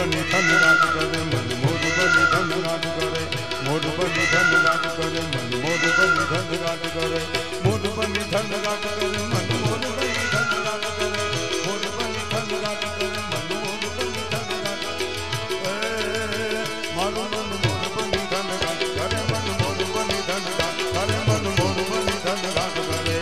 બની ધન રાજ કરે મન મોર બની ધન રાજ કરે મોર બની ધન રાજ કરે મન મોર બની ધન રાજ કરે મોર બની ધન રાજ કરે મન મોર બની ધન રાજ કરે મોર બની ધન રાજ કરે મન મોર બની ધન રાજ મારું મન મોર બની ધન રાજ કરે મન મોર બની ધન રાજ કરે મન મોર બની ધન રાજ કરે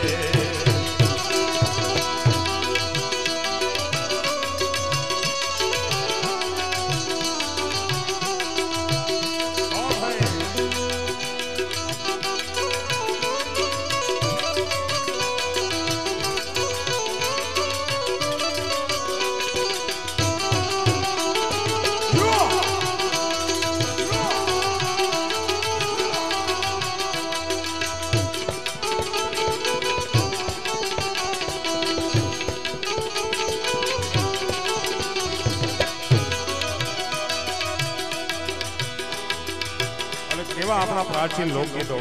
કેવા આપણા પ્રાચીન લોકગીતો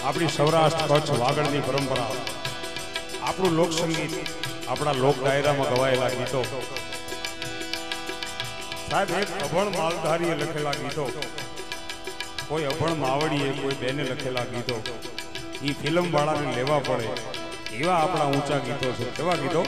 આપણી સૌરાષ્ટ્ર કચ્છ વાગડની પરંપરા આપણું લોક સંગીત આપણા લોક ડાયરામાં ગવાયેલા ગીતો સાહેબ એક અભણ માલધારીએ લખેલા ગીતો કોઈ અભણ માવડીએ કોઈ બેને લખેલા ગીતો એ ફિલ્મ વાળાને લેવા પડે એવા આપણા ઊંચા ગીતો છે કેવા ગીતો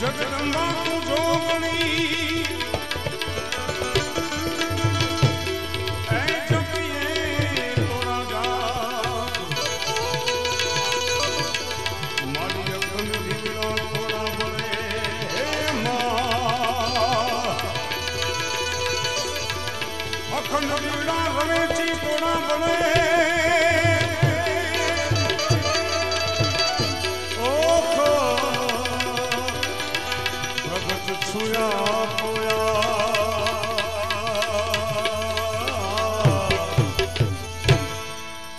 जगदम्बा तू जोगणी ऐ जपिए तोरा गा मारी अखंड दीवड़ा तोरा बने हे मां अखंड दीवड़ा रवेची तोरा बने छुया पोया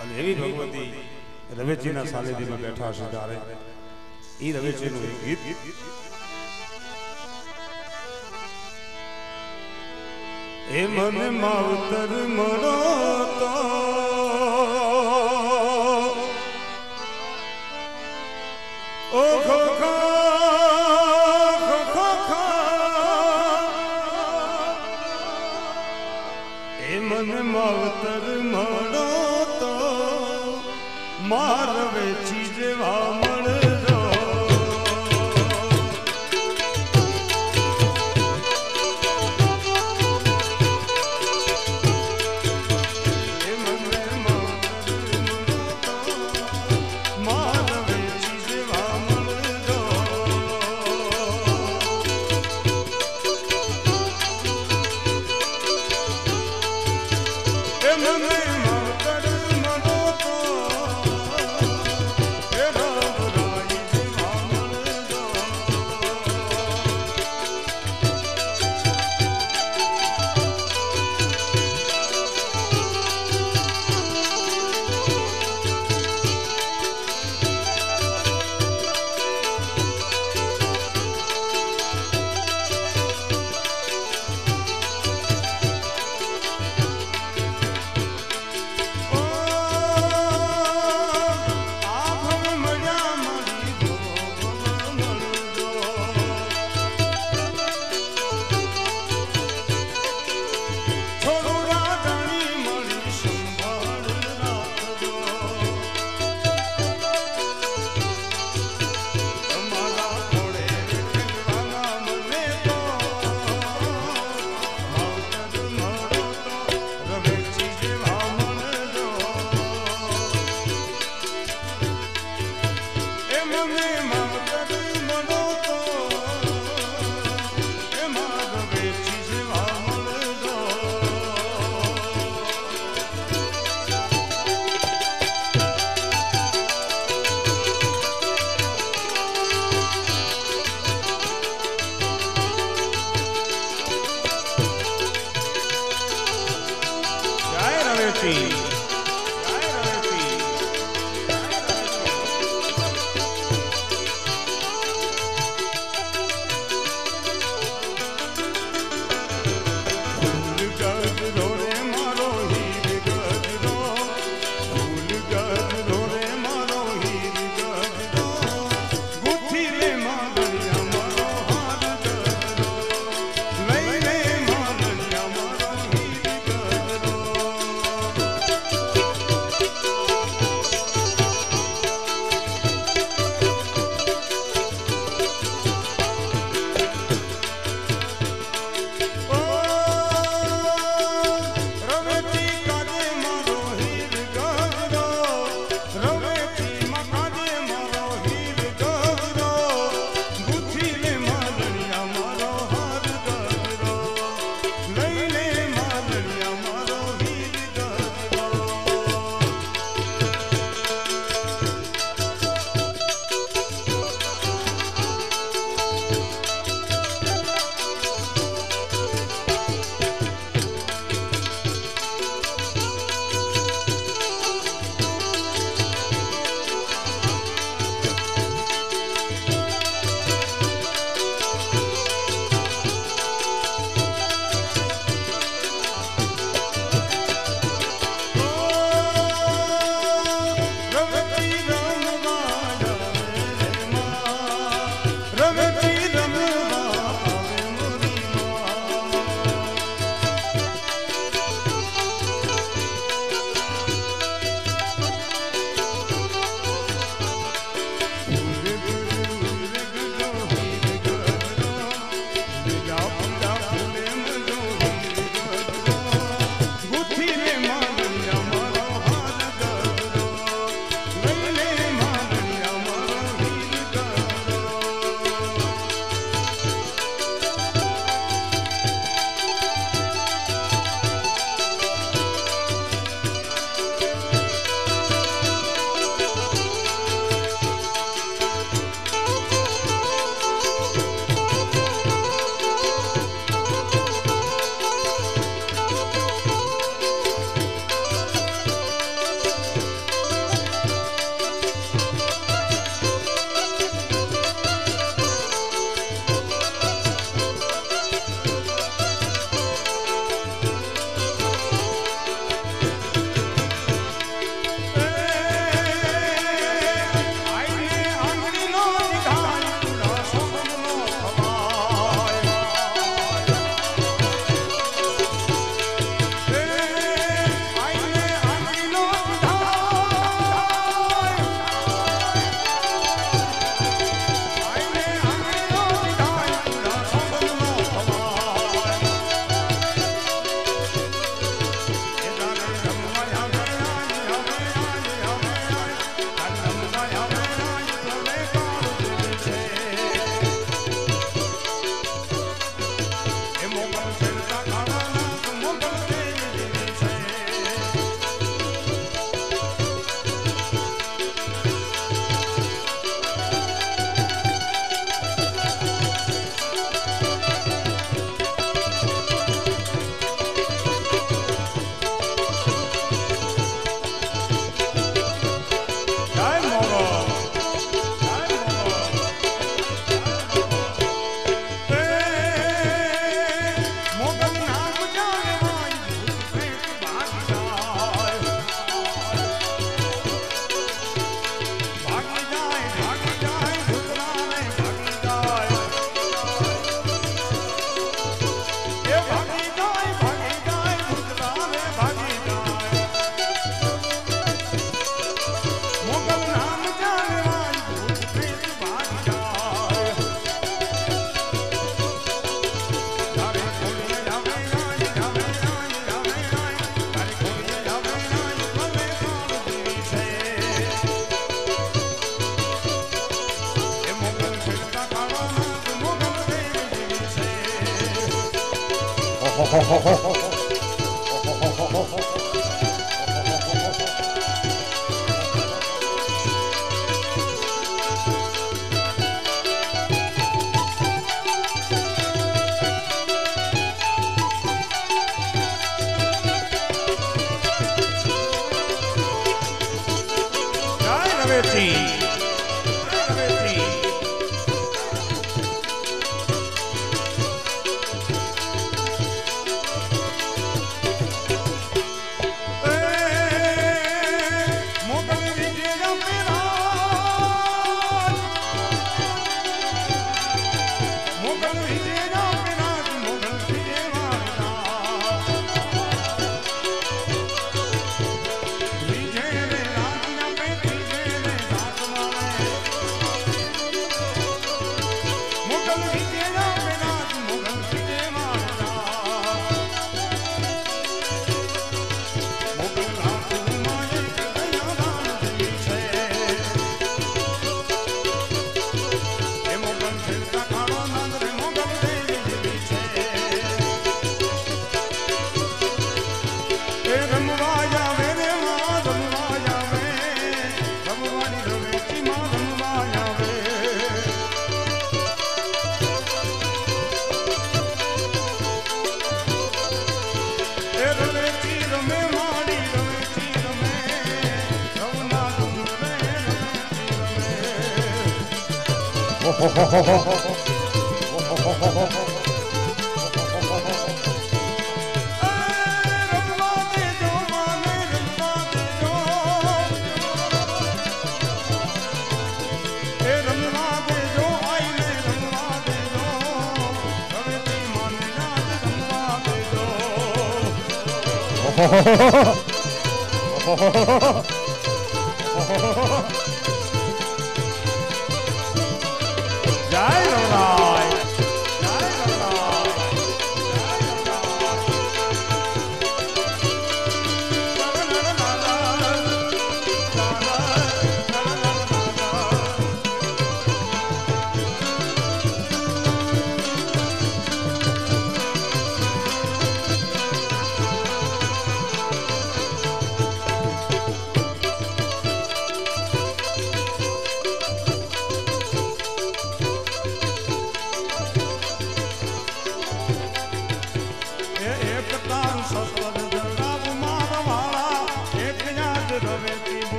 અને એવી ભગવતી રવેચીના સાનિધ્યમાં બેઠા છે ત્યારે એ રવેચીનું એક ગીત એ મને માવતર મળો તો ઓ ખોખા मन मावतर माड़ा મારવે ચીજ વામણજો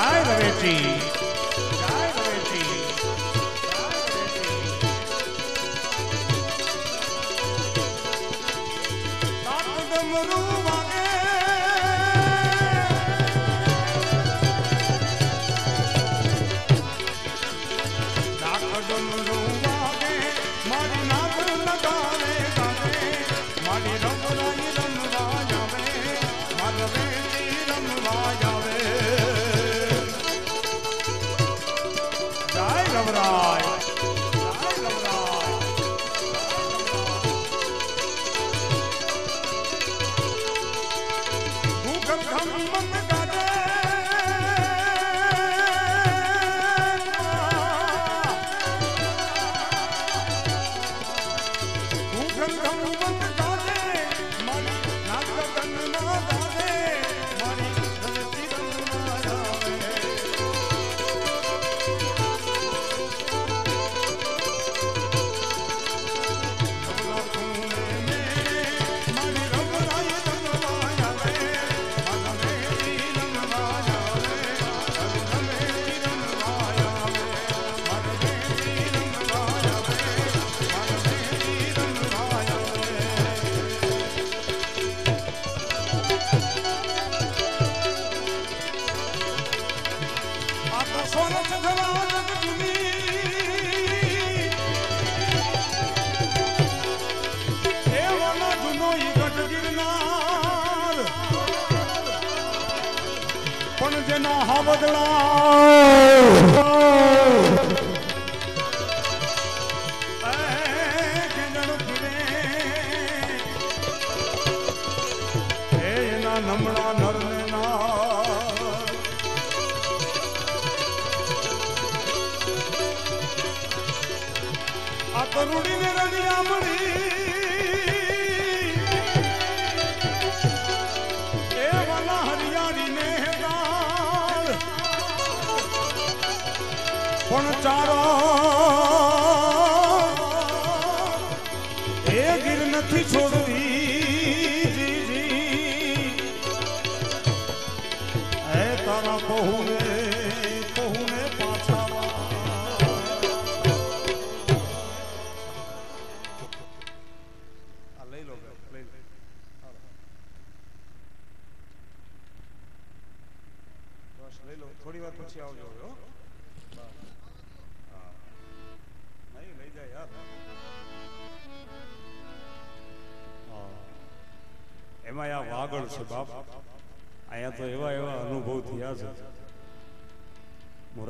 જય રવેચી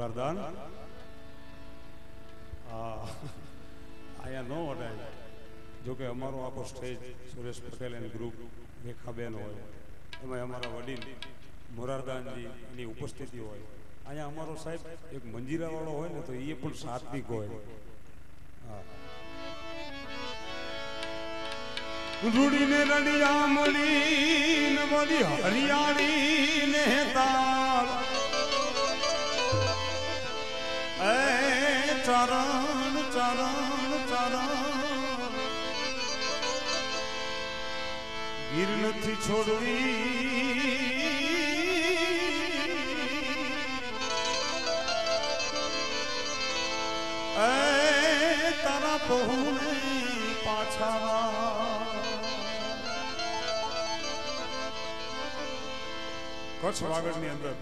મોરારદાન આયા નો વડાય જોકે અમારો આખો stage Suresh Patel and group Rekhaben હોય એમાં અમારા વડીલ મોરારદાનજી એની ઉપસ્થિતિ હોય અહીંયા અમારો સાહેબ એક મંજીરાવાળો હોય ને તો એ પણ સાત્વિક હોય રૂડીને રડિયા મળીને બધી હરિયાળી ને તાર ચરણ ચરણ ચરણ ગીર નથી છોડવી તારા બહુને પાછા કચ્છ વાગડની અંદર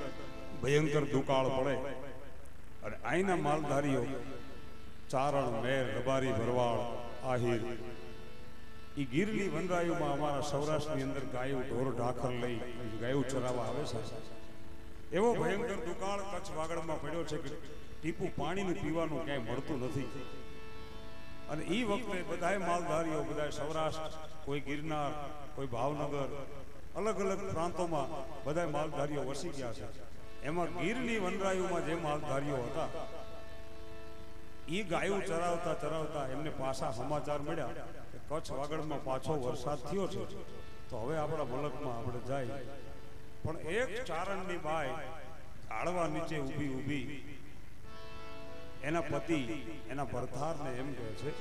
ભયંકર દુકાળ પડે અને અહીંના માલધારીઓ ચારણ મેર રબારી ભરવાડ આહિર એ ગીરની વનરાયુમાં અમારા સૌરાષ્ટ્રની અંદર ગાયું ઢોર ઢાખર લઈ ગાયું ચરાવવા આવે છે એવો ભયંકર દુકાળ કચ્છ વાગડમાં પડ્યો છે કે ટીપું પાણીનું પીવાનું ક્યાંય મળતું નથી અને એ વખતે બધાય માલધારીઓ બધાય સૌરાષ્ટ્ર કોઈ ગિરનાર કોઈ ભાવનગર અલગ અલગ પ્રાંતોમાં બધાય માલધારીઓ વસી ગયા છે એમાં ગીરની વનરાયુમાં જે માલધારીઓ હતા એ ગાયું ચરાવતા ચરાવતા એમને પાછા સમાચાર મળ્યા કે કચ્છ વાગડમાં પાછો વરસાદ થયો છે તો હવે આપણા મલકમાં આપણે જાય પણ એક ચારણની બાઈ ઝાડવા નીચે ઊભી ઊભી એના પતિ એના ભરથારને એમ કહે છે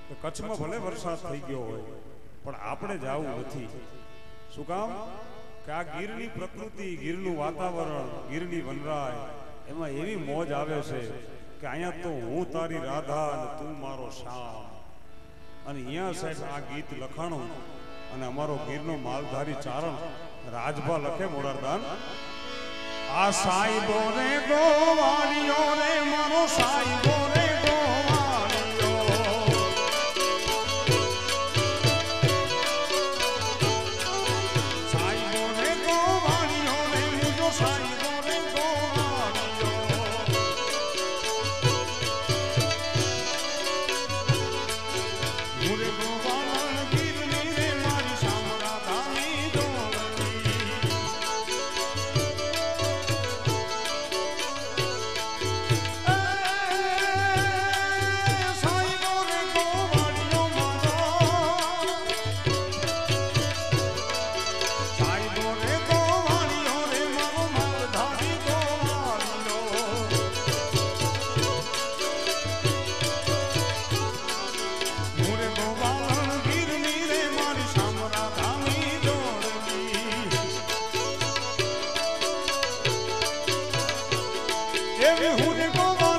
કે કચ્છમાં ભલે વરસાદ થઈ ગયો હોય પણ આપણે જવું નથી શું કામ કે આ ગીરની પ્રકૃતિ, ગીરનું વાતાવરણ, ગીરની વનરાય એમાં એવી મોજ આવે છે કે અહીંયા તો હું તારી રાધા અને તું મારો શ્યામ. અને અહીંયા સાહેબ આ ગીત લખાણું અને અમારો ગીરનો માલધારી ચારણ રાજભા લખે મોરારદાન. આ સાઈબો રે ગોવાળિયો રે મારો સાઈબો રે ગોવાળિયો, સાઈબો રે ગોવાળિયો રે મુજો સાઈબો રે ગોવાળિયો. મુરે ગોવાળણ ગીરની રે મારી સામરાધાની જોડતી. સાઈબો રે ગોવાળિયો મારો, સાઈબો રે ગોવાળિયો રે મારો માલધારી ગોવાળિયો. મુરે ગોવાળણ ગીરની રે મારી સામરાધાની જોડતી. એવી હું રે ગોવાળણ